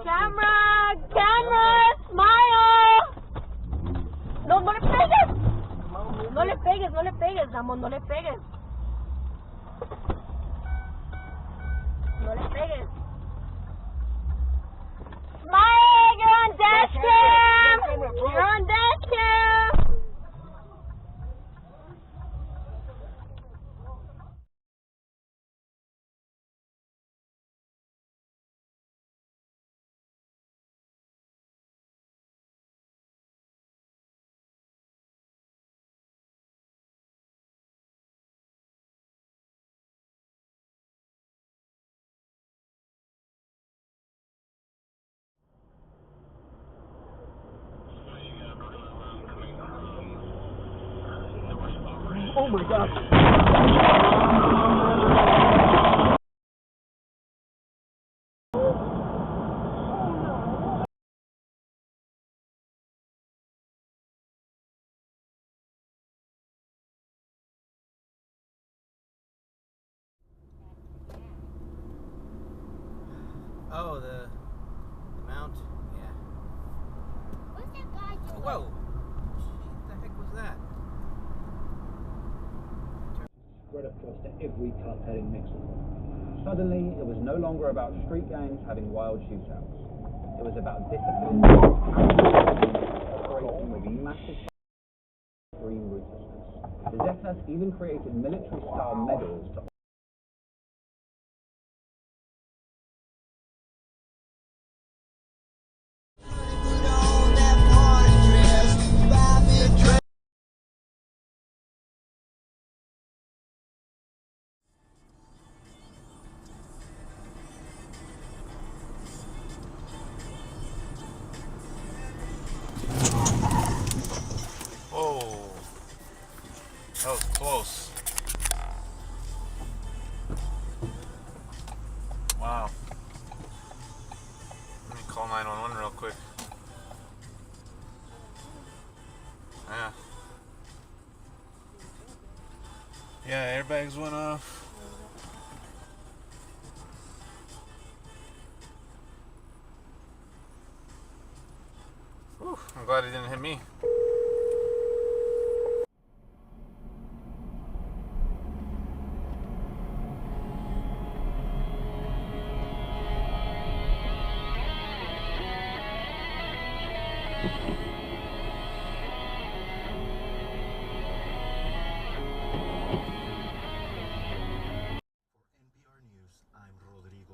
Camera, smile. No, no le pegues. No le pegues, no le pegues, Ramón, no le pegues. No le pegues. Smile, you're on dash cam. You're on dash cam. Oh my God. Oh, the mount? Yeah. What's that guy doing? Whoa! What the heck was that? Spread across to every cartel in Mexico. Suddenly, it was no longer about street gangs having wild shootouts. It was about discipline, operating with massive extreme ruthlessness. The Zetas even created military-style medals to Whoa. That was close. Wow. Let me call 911 real quick. Yeah. Yeah, airbags went off. Whew, I'm glad it didn't hit me.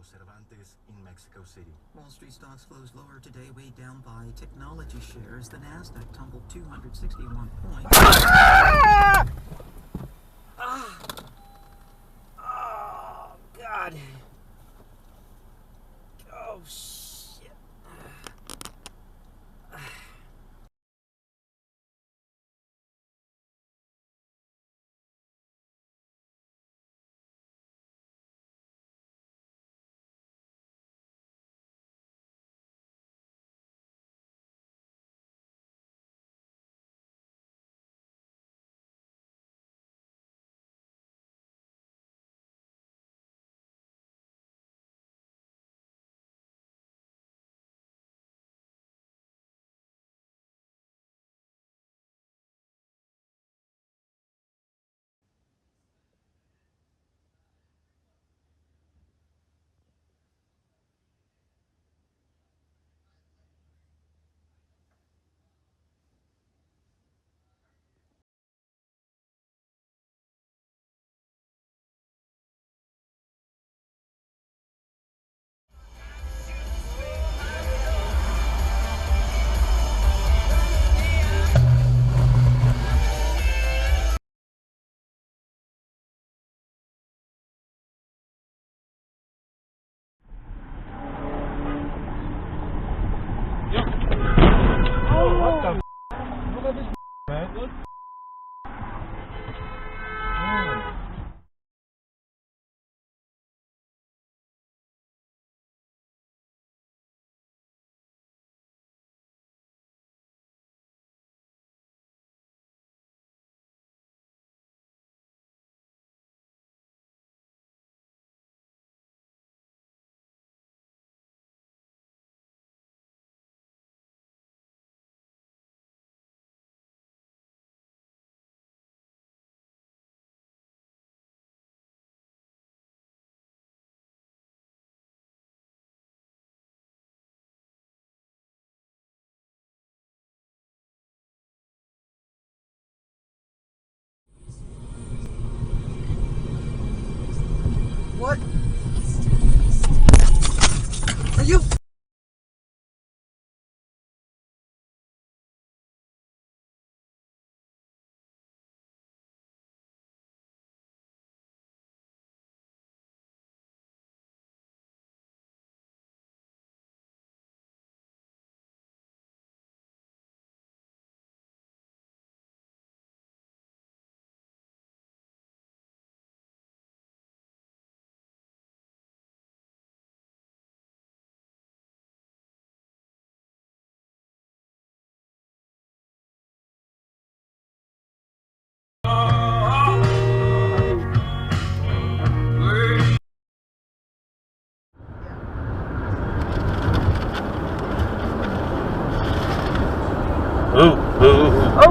Cervantes in Mexico City. Wall Street stocks closed lower today, weighed down by technology shares. The Nasdaq tumbled 261 points. Oh, God. Oh, shit.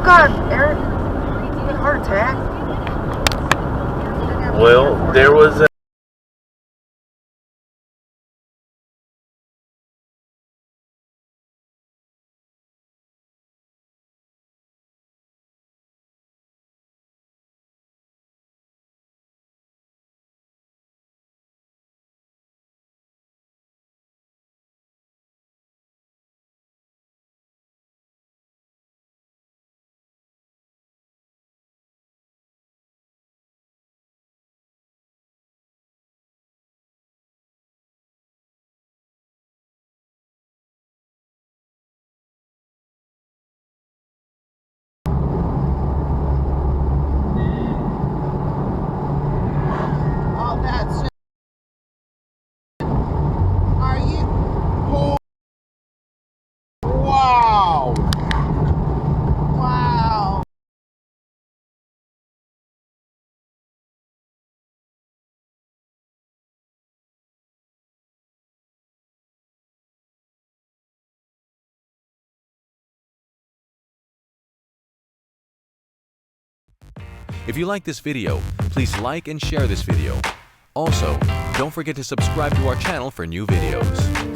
God, Eric. You had a heart attack. Well, there was a... Oh, that's it. Are you? Oh, wow. Wow. If you like this video, please like and share this video. Also, don't forget to subscribe to our channel for new videos.